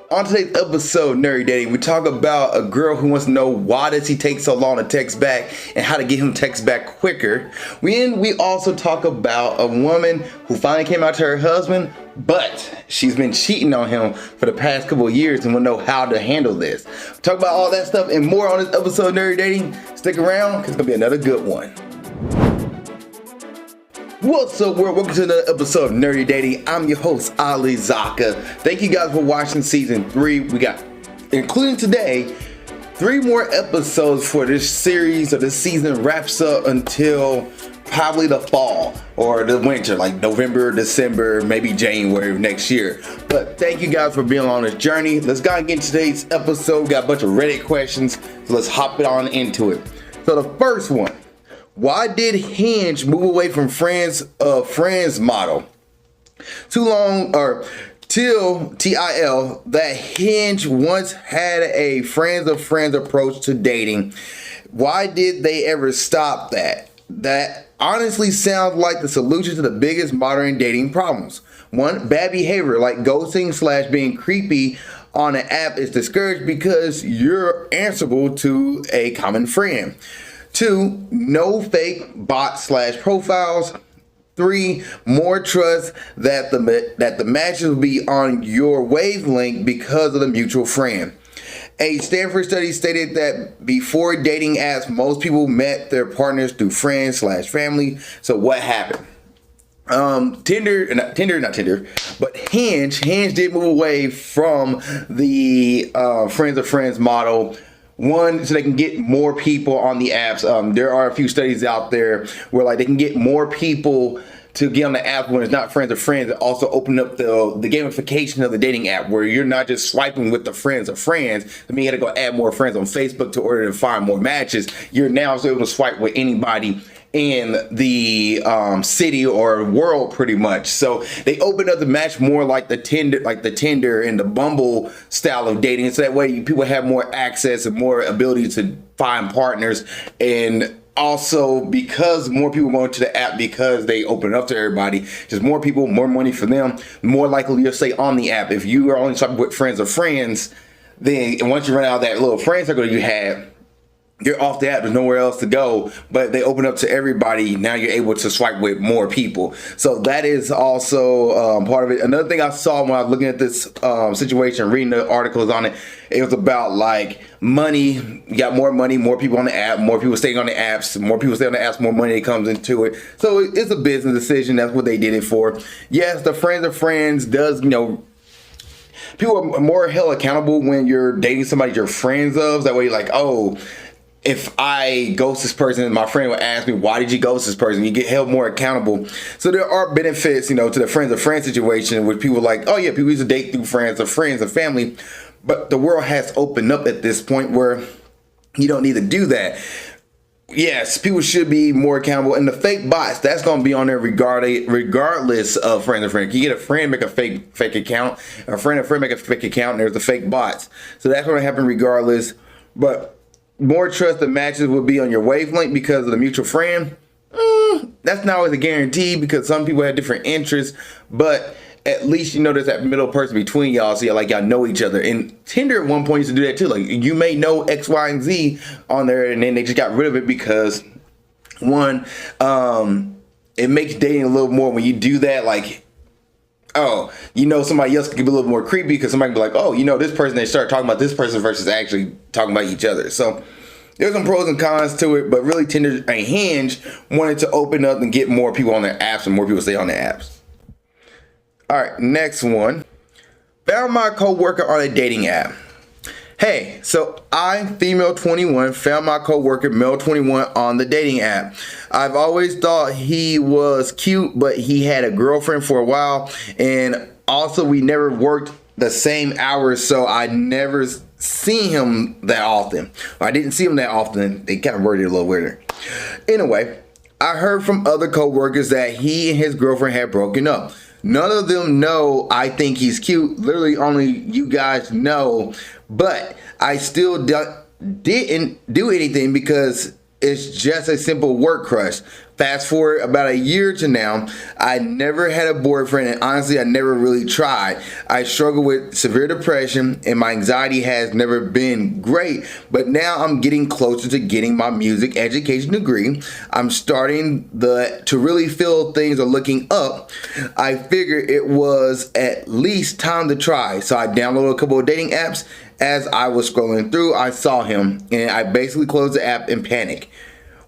On today's episode, Nerdy Dating, we talk about a girl who wants to know why does he take so long to text back and how to get him to text back quicker. We also talk about a woman who finally came out to her husband, but she's been cheating on him for the past couple of years and will know how to handle this. Talk about all that stuff and more on this episode of Nerdy Dating. Stick around because it's going to be another good one. What's up, world? Welcome to another episode of Nerdy Dating. I'm your host, Zakka. Thank you guys for watching season 3. We got, including today, 3 more episodes for this series, or this season wraps up until probably the fall or the winter, like November, December, maybe January of next year. But thank you guys for being on this journey. Let's go and get into today's episode. We got a bunch of Reddit questions, so let's hop it on into it. So the first one. Why did Hinge move away from friends model? Till TIL that Hinge once had a friends of friends approach to dating. Why did they ever stop that? That honestly sounds like the solution to the biggest modern dating problems. 1, bad behavior like ghosting / being creepy on an app is discouraged because you're answerable to a common friend. 2, no fake bots / profiles. 3, more trust that the matches will be on your wavelength because of the mutual friend. A Stanford study stated that before dating apps, most people met their partners through friends / family. So what happened? Not Tinder, but Hinge did move away from the friends of friends model. 1, so they can get more people on the apps. There are a few studies out there where like they can get more people to get on the app when it's not friends of friends. It also open up the gamification of the dating app where you're not just swiping with the friends of friends. I mean, you had to go add more friends on Facebook to order to find more matches. You're now able to swipe with anybody in the city or world, pretty much. So they opened up the match more like the Tinder and the Bumble style of dating. So that way people have more access and more ability to find partners. And also because more people go into the app because they open it up to everybody, just more people, more money for them, more likely you'll stay on the app. If you are only shopping with friends of friends, then once you run out of that little friend circle you had, you're off the app. There's nowhere else to go, but they open up to everybody. Now you're able to swipe with more people. So that is also part of it. Another thing I saw when I was looking at this situation, reading the articles on it, it was about like money. You got more money, more people on the app, more people staying on the apps, more people stay on the apps, more money comes into it. So it's a business decision. That's what they did it for. Yes, the friends of friends does, people are more held accountable when you're dating somebody you're friends of. That way you're like, oh, if I ghost this person, my friend would ask me, why did you ghost this person? You get held more accountable. So there are benefits, to the friends of friends situation where people are like, oh yeah, people used to date through friends of friends and family. But the world has opened up at this point where you don't need to do that. Yes, people should be more accountable. And the fake bots, that's going to be on there regardless of friends and friends. You get a friend make a fake account, a friend make a fake account, and there's the fake bots. So that's going to happen regardless. But more trust that matches will be on your wavelength because of the mutual friend. That's not always a guarantee because some people have different interests, but at least there's that middle person between y'all, so y'all know each other. And Tinder at one point used to do that too. Like you may know X, Y, and Z on there, and then they just got rid of it because 1, it makes dating a little more when you do that. Like, oh, somebody else could be a little more creepy because somebody can be like, oh, this person, they start talking about this person versus actually talking about each other. So there's some pros and cons to it, but really Tinder and Hinge wanted to open up and get more people on their apps and more people stay on their apps. All right, next one. Found my coworker on a dating app. Hey, so I, female 21, found my coworker, male 21, on the dating app. I've always thought he was cute, but he had a girlfriend for a while, and also we never worked the same hours, so I never seen him that often. I didn't see him that often. They kind of worded it a little weirder. Anyway, I heard from other coworkers that he and his girlfriend had broken up. None of them know I think he's cute. Literally only you guys know. But I still didn't do anything because it's just a simple work crush. Fast forward about a year to now, I never had a boyfriend, and honestly, I never really tried. I struggle with severe depression, and my anxiety has never been great, but now I'm getting closer to getting my music education degree. I'm starting to really feel things are looking up. I figured it was at least time to try, so I downloaded a couple of dating apps. As I was scrolling through, I saw him, and I basically closed the app in panic.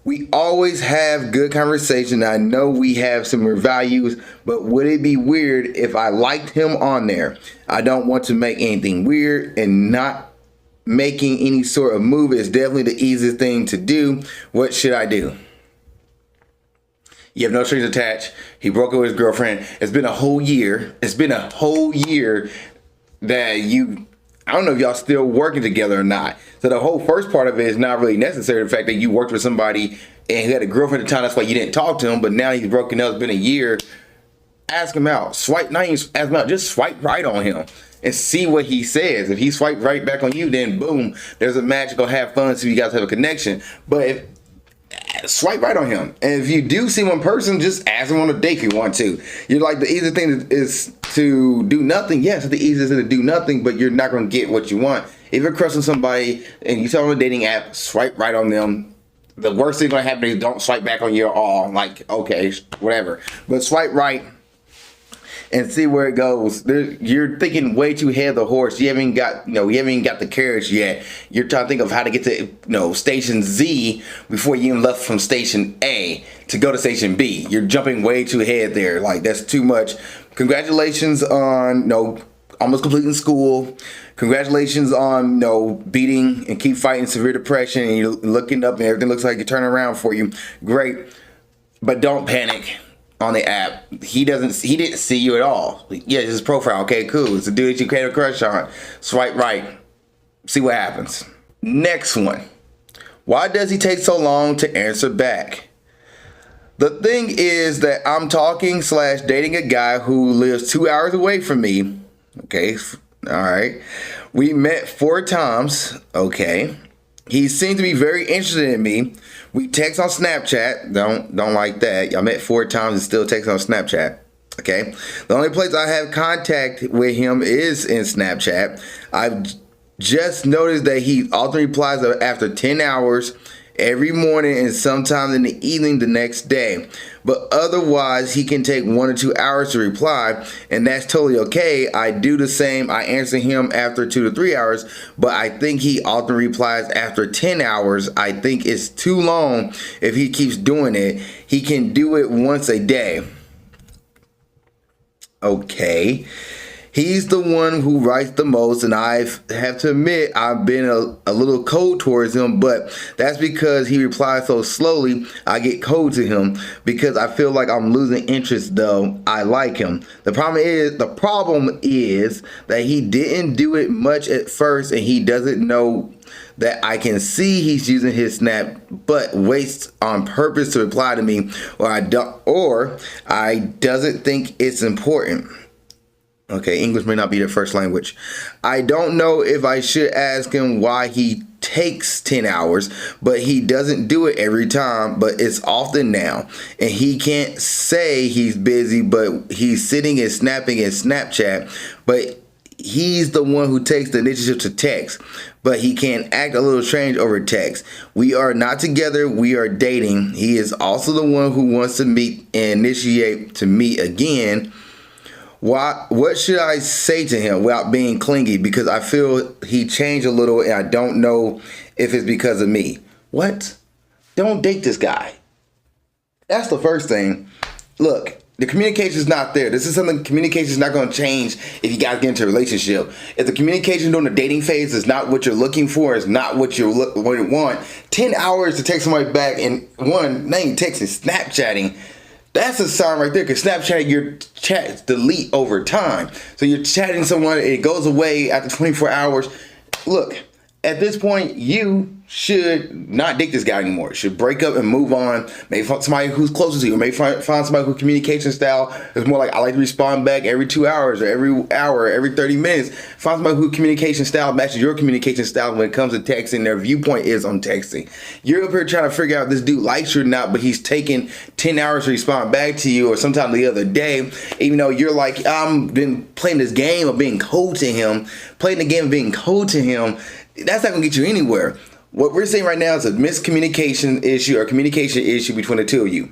We always have good conversation. I know we have similar values, but would it be weird if I liked him on there? I don't want to make anything weird, and not making any sort of move is definitely the easiest thing to do. What should I do? You have no strings attached. He broke up with his girlfriend. It's been a whole year. It's been a whole year that I don't know if y'all still working together or not. So the whole first part of it is not really necessary. The fact that you worked with somebody and he had a girlfriend at the time, that's why you didn't talk to him. But now he's broken up. It's been a year. Ask him out. Not even ask him out. Just swipe right on him and see what he says. If he swipes right back on you, then boom, there's a match. Go have fun. So you guys have a connection. But if swipe right on him, and if you do see one person, just ask him on a date if you want to. You're like, the easiest thing is to do nothing. Yes, it's the easiest thing to do nothing, but you're not going to get what you want. If you're crushing somebody and you tell them a dating app, swipe right on them. The worst thing going to happen is don't swipe back on you at all. Like, okay, whatever. But swipe right and see where it goes. You're thinking way too ahead of the horse. You haven't got the carriage yet. You're trying to think of how to get to, station Z before you even left from station A to go to station B. You're jumping way too ahead there. Like, that's too much. Congratulations on, almost completing school. Congratulations on, beating and keep fighting severe depression, and you're looking up and everything looks like you're turning around for you. Great. But don't panic on the app. He didn't see you at all. Yeah, his profile. Okay, cool. It's a dude that you create a crush on. Swipe right. See what happens. Next one. Why does he take so long to answer back? The thing is that I'm talking / dating a guy who lives 2 hours away from me. Okay, all right. We met 4 times. Okay. He seemed to be very interested in me. We text on Snapchat. Don't like that. Y'all met 4 times and still text on Snapchat. Okay. The only place I have contact with him is in Snapchat. I've just noticed that he often replies after 10 hours every morning and sometime in the evening the next day. But otherwise, he can take 1 or 2 hours to reply, and that's totally okay. I do the same. I answer him after 2 to 3 hours, but I think he often replies after 10 hours. I think it's too long if he keeps doing it. He can do it once a day. Okay. He's the one who writes the most, and I have to admit I've been a little cold towards him, but that's because he replies so slowly. I get cold to him because I feel like I'm losing interest, though I like him. The problem is that he didn't do it much at first, and he doesn't know that I can see he's using his Snap, but waits on purpose to reply to me, or I doesn't think it's important. Okay, English may not be their first language. I don't know if I should ask him why he takes 10 hours, but he doesn't do it every time, but it's often now. And he can't say he's busy, but he's sitting and snapping in Snapchat, but he's the one who takes the initiative to text, but he can act a little strange over text. We are not together, we are dating. He is also the one who wants to meet and initiate to meet again. What should I say to him without being clingy? Because I feel he changed a little and I don't know if it's because of me. What? Don't date this guy. That's the first thing. Look, the communication is not there. This is something communication is not going to change if you guys get into a relationship. If the communication during the dating phase is not what you're looking for, is not what you want, 10 hours to text somebody back and one name texting, Snapchatting, that's a sign right there, because Snapchat, your chats delete over time. So you're chatting someone, it goes away after 24 hours. Look, at this point, you should not date this guy anymore. Should break up and move on. Maybe find somebody who's closer to you. Maybe find somebody whose communication style is more like, I like to respond back every 2 hours or every hour, every 30 minutes. Find somebody whose communication style matches your communication style when it comes to texting. Their viewpoint is on texting. You're up here trying to figure out if this dude likes you or not, but he's taking 10 hours to respond back to you, or sometime the other day, even though you're like, I've been playing this game of being cold to him, playing the game of being cold to him. That's not going to get you anywhere. What we're saying right now is a miscommunication issue or communication issue between the two of you.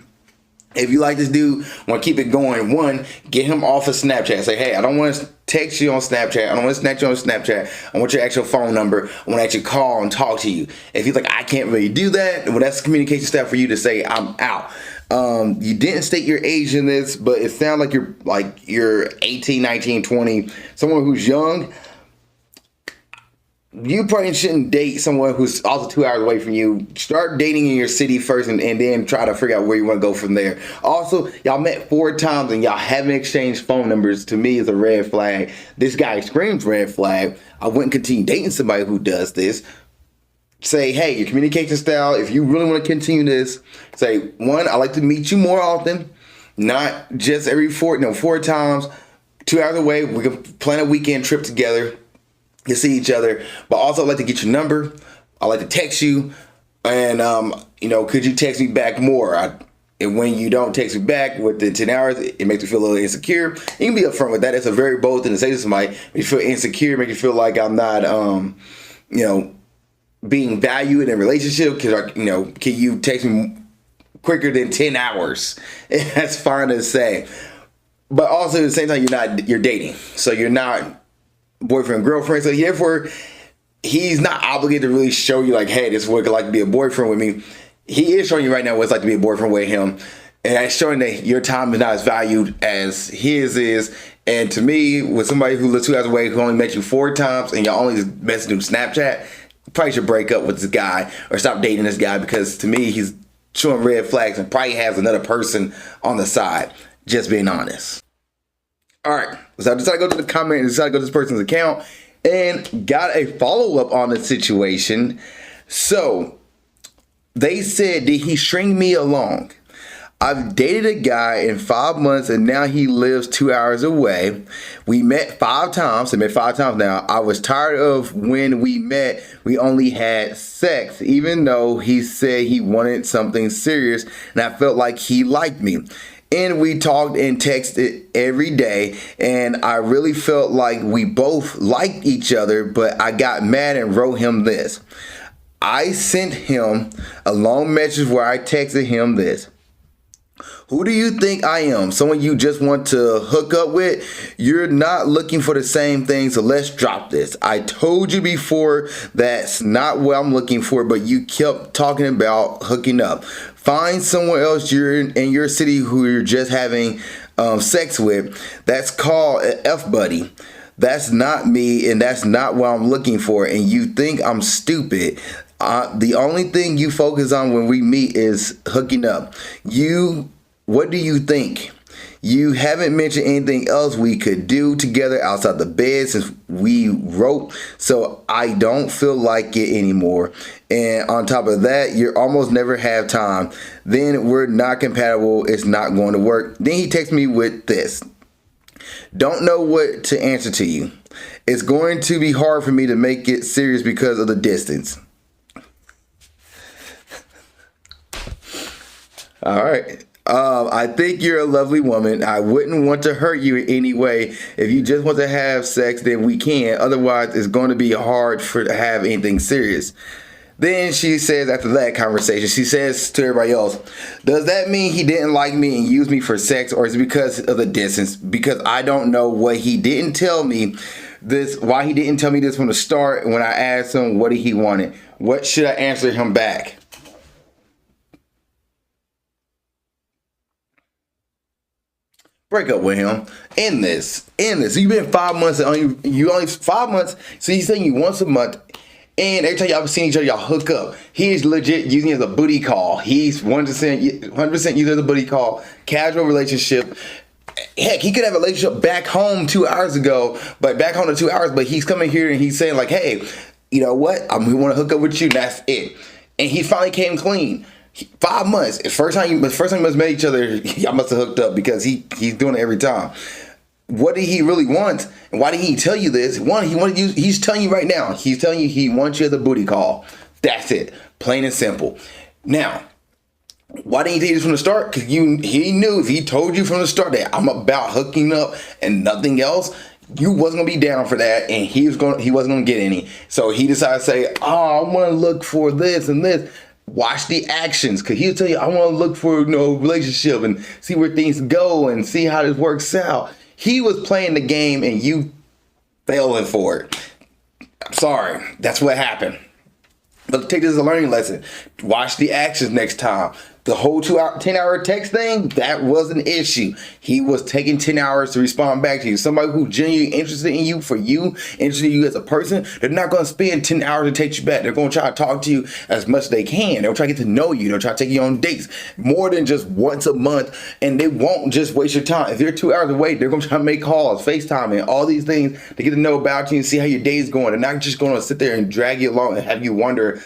If you like this dude, want to keep it going, one, get him off of Snapchat. Say, hey, I don't want to text you on Snapchat. I don't want to snatch you on Snapchat. I want your actual phone number. I want to actually call and talk to you. If he's like, I can't really do that, well, that's communication step for you to say, I'm out. You didn't state your age in this, but it sounds like you're 18, 19, 20, someone who's young. You probably shouldn't date someone who's also 2 hours away from you. Start dating in your city first and then try to figure out where you want to go from there. Also, y'all met 4 times and y'all haven't exchanged phone numbers. To me, is a red flag. This guy screams red flag. I wouldn't continue dating somebody who does this. Say, hey, your communication style, if you really want to continue this, say, one, I like to meet you more often, not just every 4 times, 2 hours away. We can plan a weekend trip together to see each other, but also I'd like to get your number. I like to text you, and could you text me back more? And when you don't text me back within 10 hours, it makes me feel a little insecure. You can be upfront with that. It's a very bold thing to say to somebody. Make you feel insecure, make you feel like I'm not, being valued in a relationship. Because can you text me quicker than 10 hours? That's fine to say, but also at the same time, you're dating, so you're not boyfriend, girlfriend. So therefore, he's not obligated to really show you like, hey, this is what it's like to be a boyfriend with me. He is showing you right now what it's like to be a boyfriend with him. And that's showing that your time is not as valued as his is. And to me, with somebody who lives 2 hours away, who only met you 4 times, and y'all only just messaging through Snapchat, you probably should break up with this guy or stop dating this guy, because to me, he's showing red flags and probably has another person on the side. Just being honest. All right, so I decided to go to the comment and decided to go to this person's account and got a follow-up on the situation. So they said, did he string me along? I've dated a guy in 5 months and now he lives 2 hours away. We met 5 times. I met 5 times now. I was tired of when we met, we only had sex, even though he said he wanted something serious and I felt like he liked me. And we talked and texted every day, and I really felt like we both liked each other, but I got mad and wrote him this. I sent him a long message where I texted him this. Who do you think I am? Someone you just want to hook up with? You're not looking for the same thing, so let's drop this. I told you before that's not what I'm looking for, but you kept talking about hooking up. Find someone else you're in your city who you're just having sex with. That's called an F-buddy. That's not me, and that's not what I'm looking for, and you think I'm stupid. The only thing you focus on when we meet is hooking up. What do you think? You haven't mentioned anything else we could do together outside the bed since we wrote, so I don't feel like it anymore. And on top of that, you almost never have time. Then we're not compatible. It's not going to work. Then he texts me with this. Don't know what to answer to you. It's going to be hard for me to make it serious because of the distance. All right. I think you're a lovely woman. I wouldn't want to hurt you in any way. If you just want to have sex, then we can. Otherwise, it's going to be hard to have anything serious. Then she says, after that conversation, she says to everybody else, does that mean he didn't like me and used me for sex, or is it because of the distance? Because I don't know what he didn't tell me this, why he didn't tell me this from the start when I asked him what he wanted. What should I answer him back? Break up with him. End this. You've been 5 months, and you only 5 months, so he's saying you once a month. And every time y'all seen each other, y'all hook up. He's legit using it as a booty call. He's 100% using it as a booty call. Casual relationship. Heck, he could have a relationship back home 2 hours ago, but back home in 2 hours. But he's coming here and he's saying like, hey, you know what? We want to hook up with you. And that's it. And he finally came clean. 5 months. The first time you must met each other, y'all must have hooked up because he's doing it every time. What did he really want? And why did he tell you this? One, he wanted you. He's telling you right now. He's telling you he wants you as a booty call. That's it. Plain and simple. Now, why didn't he tell you this from the start? Because he knew if he told you from the start that I'm about hooking up and nothing else, you wasn't gonna be down for that, and he wasn't gonna get any. So he decided to say, "Oh, I want to look for this and this." Watch the actions, because he'll tell you, "I want to look for relationship and see where things go and see how this works out." He was playing the game, and you failing for it. I'm sorry, that's what happened. But take this as a learning lesson. Watch the actions next time. The whole 10-hour text thing, that was an issue. He was taking 10 hours to respond back to you. Somebody who genuinely interested in you, for you, interested in you as a person, they're not going to spend 10 hours to take you back. They're going to try to talk to you as much as they can. They'll try to get to know you. They'll try to take you on dates more than just once a month. And they won't just waste your time. If you're 2 hours away, they're going to try to make calls, FaceTime, and all these things to get to know about you and see how your day's going. They're not just going to sit there and drag you along and have you wonder,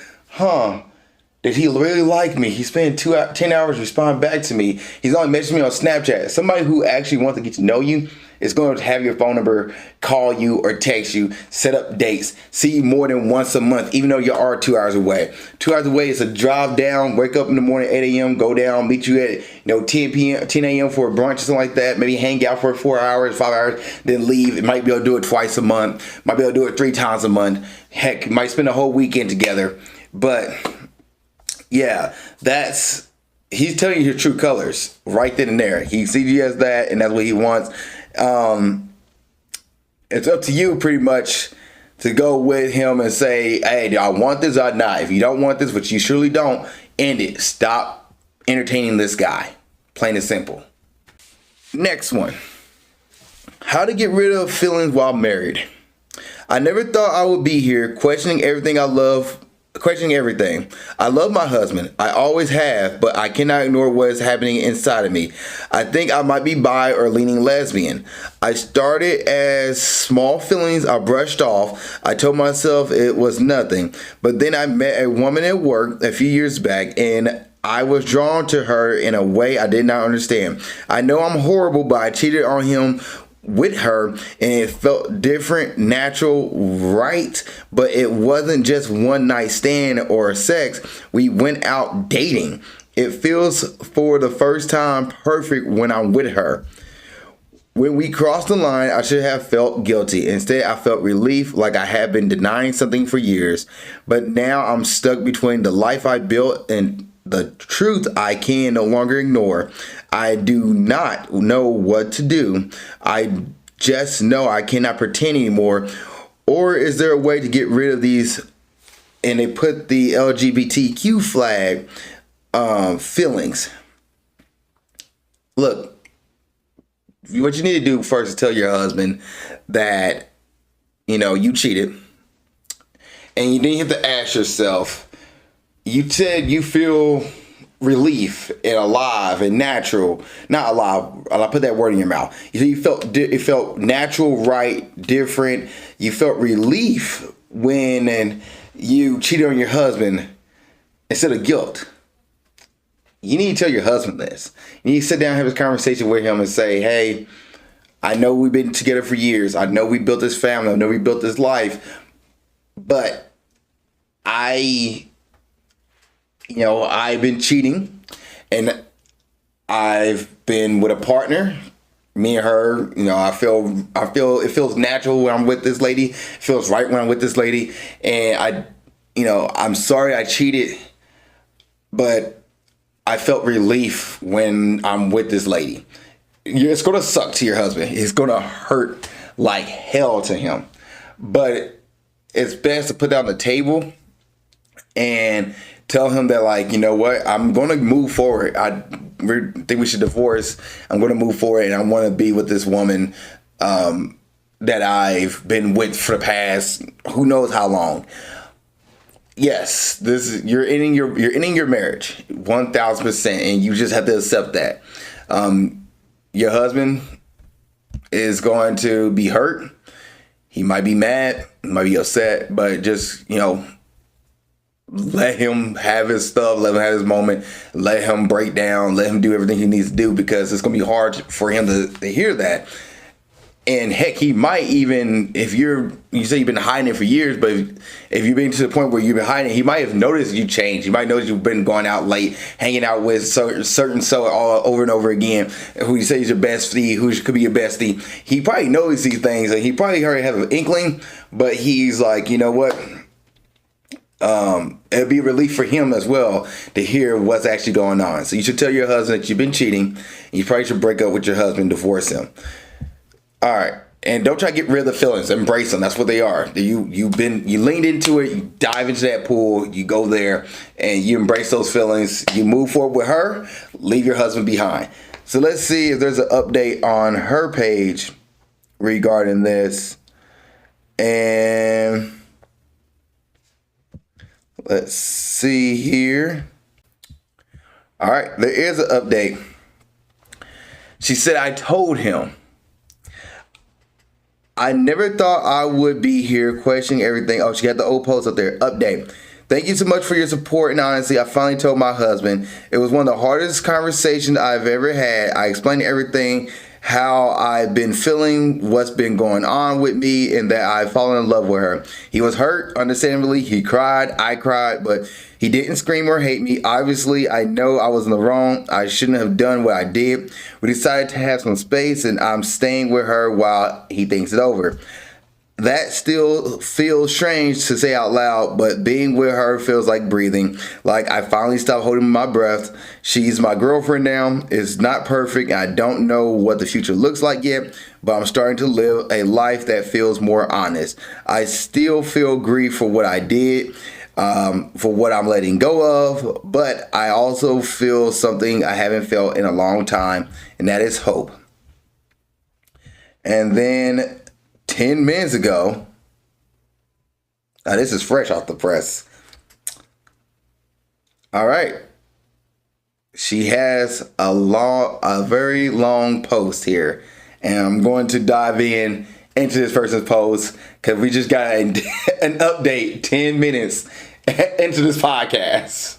did he really like me? He spent 10 hours to respond back to me. He's only messaging me on Snapchat. Somebody who actually wants to get to know you is going to have your phone number, call you or text you, set up dates, see you more than once a month, even though you are 2 hours away. 2 hours away is a drive down, wake up in the morning, 8 a.m., go down, meet you at 10 a.m. for a brunch or something like that. Maybe hang out for 4 hours, 5 hours, then leave. It might be able to do it twice a month. Might be able to do it 3 times a month. Heck, might spend a whole weekend together. But yeah, he's telling you your true colors right then and there. He sees you as that, and that's what he wants. It's up to you pretty much to go with him and say, "Hey, do I want this or not?" If you don't want this, which you surely don't, end it. Stop entertaining this guy. Plain and simple. Next one. How to get rid of feelings while married. I never thought I would be here questioning everything. I love my husband. I always have, but I cannot ignore what is happening inside of me. I think I might be bi or leaning lesbian. I started as small feelings I brushed off. I told myself it was nothing. But then I met a woman at work a few years back, and I was drawn to her in a way I did not understand. I know I'm horrible, but I cheated on him with her, and it felt different, natural, right, but it wasn't just one night stand or sex. We went out dating. It feels for the first time perfect when I'm with her. When we crossed the line, I should have felt guilty. Instead, I felt relief, like I had been denying something for years. But now I'm stuck between the life I built and the truth I can no longer ignore. I do not know what to do. I just know I cannot pretend anymore. Or is there a way to get rid of these? And they put the LGBTQ flag feelings. Look, what you need to do first is tell your husband that, you cheated. And you then have to ask yourself, you said you feel relief and alive and natural. Not alive. I'll put that word in your mouth. You felt natural, right, different. You felt relief when you cheated on your husband instead of guilt. You need to tell your husband this. You need to sit down and have this conversation with him and say, "Hey, I know we've been together for years. I know we built this family. I know we built this life. But I've been cheating, and I've been with a partner. Me and her, I feel it feels natural when I'm with this lady. It feels right when I'm with this lady. And I'm sorry I cheated, but I felt relief when I'm with this lady." It's going to suck to your husband. It's going to hurt like hell to him. But it's best to put that on the table and tell him that, what, I'm going to move forward. I think we should divorce. I'm going to move forward, and I want to be with this woman that I've been with for the past who knows how long. Yes, you're ending your marriage 1,000%, and you just have to accept that. Your husband is going to be hurt. He might be mad, he might be upset, but just, let him have his stuff, let him have his moment, let him break down, let him do everything he needs to do, because it's going to be hard for him to hear that. And heck, he might even, if you say you've been hiding it for years, but if you've been to the point where you've been hiding it, he might have noticed you changed. He might notice you've been going out late, hanging out with certain all over and over again, who you say is your bestie, who could be your bestie. He probably knows these things, and he probably already have an inkling, but he's like, you know what? It'd be a relief for him as well to hear what's actually going on. So you should tell your husband that you've been cheating. You probably should break up with your husband, divorce him. All right, and don't try to get rid of the feelings. Embrace them. That's what they are. You leaned into it. You dive into that pool. You go there, and you embrace those feelings. You move forward with her. Leave your husband behind. So let's see if there's an update on her page regarding this. And let's see here. All right, there is an update. She said, I told him. I never thought I would be here questioning everything. Oh, she got the old post up there. Update. Thank you so much for your support and honesty. I finally told my husband. It was one of the hardest conversations I've ever had. I explained everything, how I've been feeling, what's been going on with me, and that I've fallen in love with her. He was hurt, understandably. He cried, I cried, but he didn't scream or hate me. Obviously, I know I was in the wrong. I shouldn't have done what I did. We decided to have some space, and I'm staying with her while he thinks it over. That still feels strange to say out loud, but being with her feels like breathing. Like I finally stopped holding my breath. She's my girlfriend now. It's not perfect. I don't know what the future looks like yet, but I'm starting to live a life that feels more honest. I still feel grief for what I did, for what I'm letting go of, but I also feel something I haven't felt in a long time, and that is hope. And then 10 minutes ago, now this is fresh off the press. All right. She has a very long post here, and I'm going to dive into this person's post because we just got an update 10 minutes into this podcast.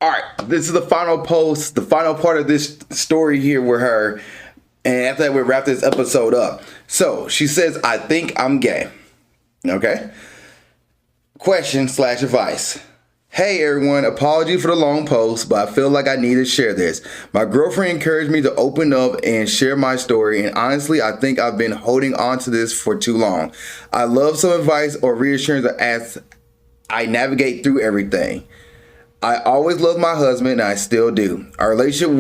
All right, this is the final post, the final part of this story here with her. And after that, we'll wrap this episode up. So she says, I think I'm gay. Okay. Question/advice. Hey everyone, apology for the long post, but I feel like I need to share this. My girlfriend encouraged me to open up and share my story, and honestly, I think I've been holding on to this for too long. I love some advice or reassurance as I navigate through everything. I always loved my husband, and I still do. Our relationship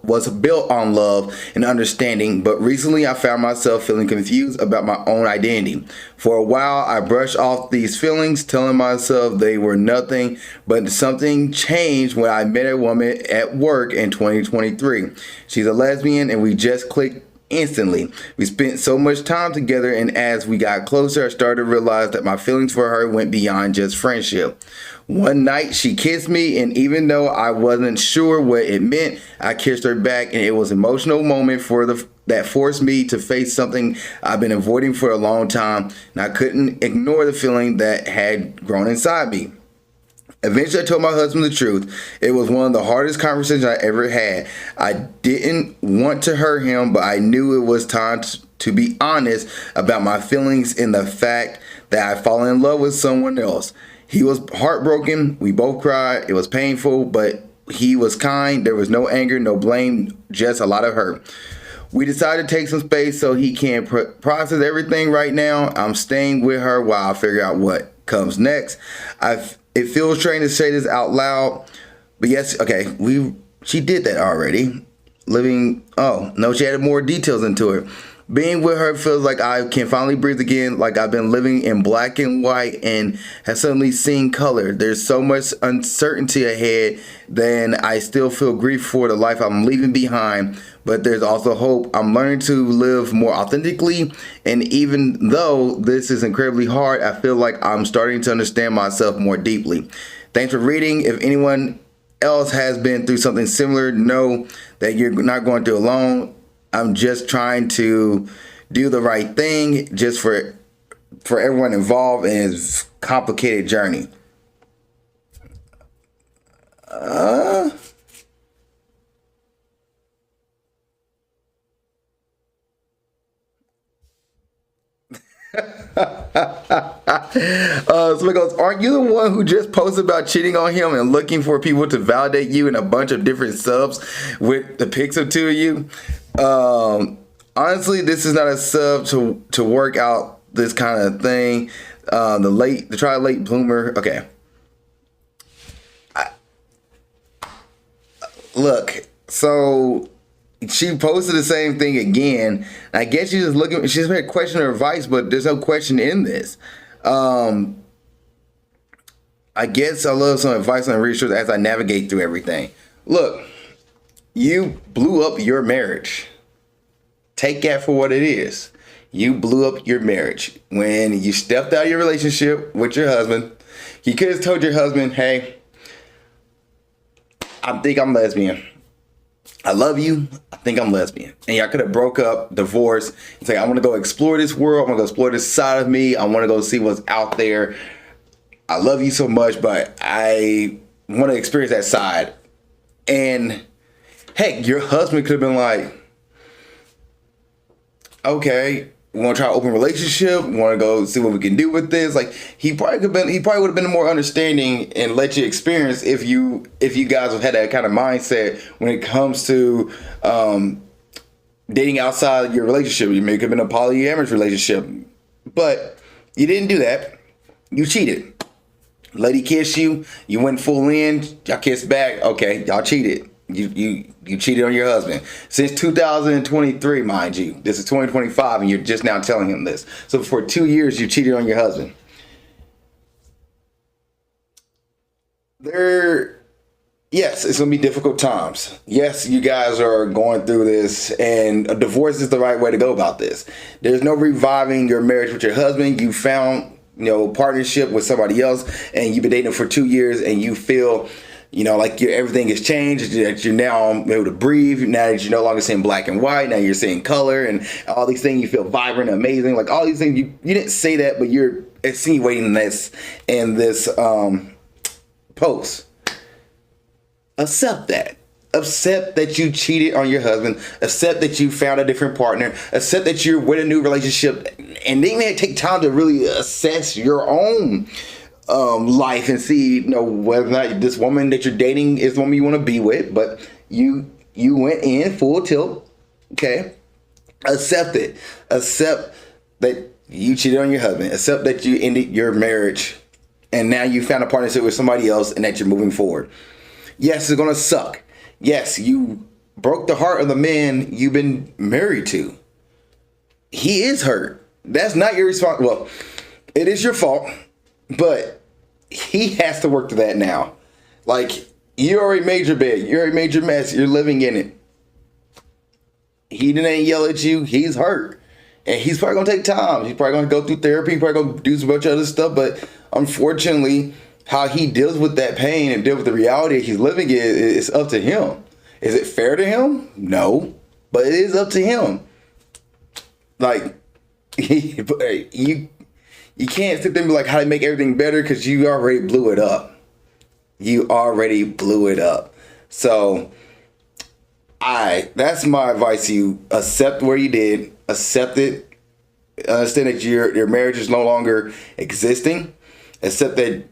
was built on love and understanding, but recently I found myself feeling confused about my own identity. For a while, I brushed off these feelings, telling myself they were nothing, but something changed when I met a woman at work in 2023. She's a lesbian, and we just clicked instantly. We spent so much time together, and as we got closer, I started to realize that my feelings for her went beyond just friendship. One night she kissed me, and even though I wasn't sure what it meant, I kissed her back, and it was an emotional moment that forced me to face something I've been avoiding for a long time, and I couldn't ignore the feeling that had grown inside me. Eventually, I told my husband the truth. It was one of the hardest conversations I ever had. I didn't want to hurt him, but I knew it was time to be honest about my feelings and the fact that I'd fallen in love with someone else. He was heartbroken. We both cried. It was painful, but he was kind. There was no anger, no blame, just a lot of hurt. We decided to take some space so he can process everything right now. I'm staying with her while I figure out what comes next. It feels strange to say this out loud, but yes, okay, she did that already. She added more details into it. Being with her feels like I can finally breathe again, like I've been living in black and white and have suddenly seen color. There's so much uncertainty ahead, then I still feel grief for the life I'm leaving behind, but there's also hope. I'm learning to live more authentically, and even though this is incredibly hard, I feel like I'm starting to understand myself more deeply. Thanks for reading. If anyone else has been through something similar, know that you're not going through alone. I'm just trying to do the right thing just for for everyone involved in his complicated journey. Uh, so it goes, aren't you the one who just posted about cheating on him and looking for people to validate you in a bunch of different subs with the pics of two of you? Honestly, this is not a sub to work out this kind of thing. The try late bloomer. Okay. Look, so she posted the same thing again. I guess she's just looking. She's made a question of advice, but there's no question in this. I guess I love some advice on research as I navigate through everything. Look, you blew up your marriage. Take that for what it is. You blew up your marriage when you stepped out of your relationship with your husband. You could have told your husband, "Hey, I think I'm lesbian. I love you. I think I'm lesbian." And y'all could have broke up, divorced, and say, "I want to go explore this world. I want to go explore this side of me. I want to go see what's out there. I love you so much, but I want to experience that side." And heck, your husband could have been like, "Okay, we want to try an open relationship. We want to go see what we can do with this." Like he probably would have been more understanding and let you experience if you guys have had that kind of mindset when it comes to dating outside your relationship. You may have been a polyamorous relationship, but you didn't do that. You cheated. Lady kissed you. You went full in. Y'all kissed back. Okay, y'all cheated. You cheated on your husband since 2023, mind you. This is 2025, and you're just now telling him this. So for 2 years, you cheated on your husband. Yes, it's gonna be difficult times. Yes, you guys are going through this, and a divorce is the right way to go about this. There's no reviving your marriage with your husband. You found, partnership with somebody else, and you've been dating for 2 years, and you feel, like everything has changed, that you're now able to breathe. Now that you're no longer seeing black and white, now you're seeing color and all these things. You feel vibrant, amazing, like all these things. You didn't say that, but you're insinuating this in this post. Accept that. Accept that you cheated on your husband. Accept that you found a different partner. Accept that you're with a new relationship. And they may take time to really assess your own life and see, whether or not this woman that you're dating is the woman you want to be with. But you went in full tilt. Okay. Accept it. Accept that you cheated on your husband. Accept that you ended your marriage. And now you found a partnership with somebody else and that you're moving forward. Yes, it's going to suck. Yes, you broke the heart of the man you've been married to. He is hurt. That's not your responsibility. Well, it is your fault, but he has to work through that now. Like, you already made your bed. You already made your mess. You're living in it. He didn't yell at you. He's hurt. And he's probably going to take time. He's probably going to go through therapy. He's probably going to do some bunch of other stuff. But unfortunately, how he deals with that pain and deals with the reality he's living in is up to him. Is it fair to him? No, but it is up to him. Like, you can't sit there and be like, how to make everything better, because you already blew it up. You already blew it up. So, that's my advice to you. Accept where you did. Accept it. Understand that your marriage is no longer existing. Except that,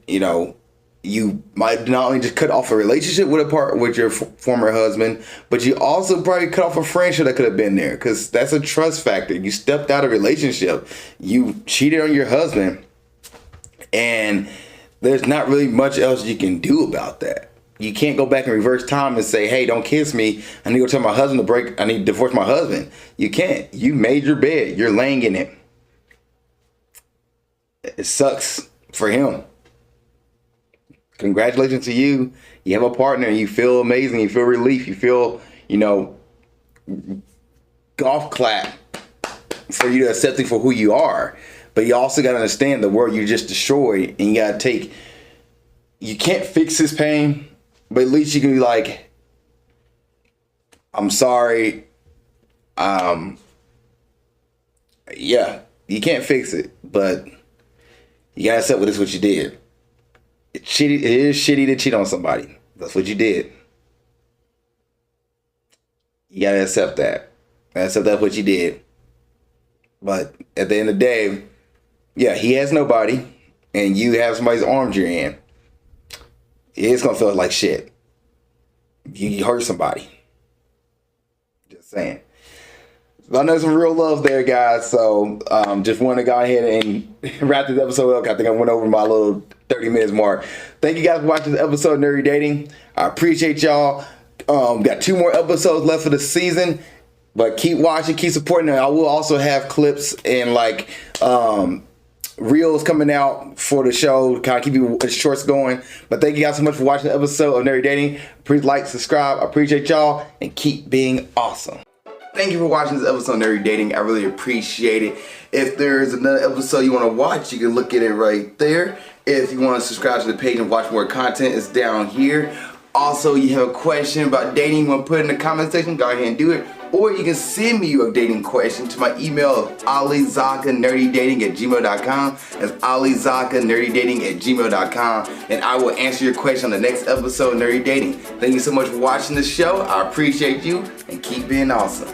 you might not only just cut off a relationship with your former husband, but you also probably cut off a friendship that could have been there, because that's a trust factor. You stepped out of a relationship. You cheated on your husband, and there's not really much else you can do about that. You can't go back and reverse time and say, "Hey, don't kiss me. I need to go tell my husband I need to divorce my husband." You can't. You made your bed. You're laying in it. It sucks for him. Congratulations to you. You have a partner. You feel amazing. You feel relief. You feel, golf clap for you to accept it for who you are. But you also got to understand the world you just destroyed. And you got to you can't fix his pain, but at least you can be like, "I'm sorry. Yeah, you can't fix it, but you gotta accept what what you did. It is shitty to cheat on somebody. That's what you did. You gotta accept that. Accept that's what you did. But at the end of the day, yeah, he has nobody, and you have somebody's arms you're in. It's gonna feel like shit. You hurt somebody. Just saying. I know some real love there, guys. So just want to go ahead and wrap this episode up. I think I went over my little 30 minutes mark. Thank you guys for watching this episode of Nerdy Dating. I appreciate y'all. Got 2 more episodes left for the season, but keep watching, keep supporting. I will also have clips and like reels coming out for the show, kind of keep you shorts going. But thank you guys so much for watching the episode of Nerdy Dating. Please like, subscribe. I appreciate y'all, and keep being awesome. Thank you for watching this episode of Nerdy Dating. I really appreciate it. If there's another episode you want to watch, you can look at it right there. If you want to subscribe to the page and watch more content, it's down here. Also, you have a question about dating, you want to put it in the comment section, go ahead and do it. Or you can send me your dating question to my email of alizakkanerdydating@gmail.com. That's alizakkanerdydating@gmail.com. And I will answer your question on the next episode of Nerdy Dating. Thank you so much for watching the show. I appreciate you, and keep being awesome.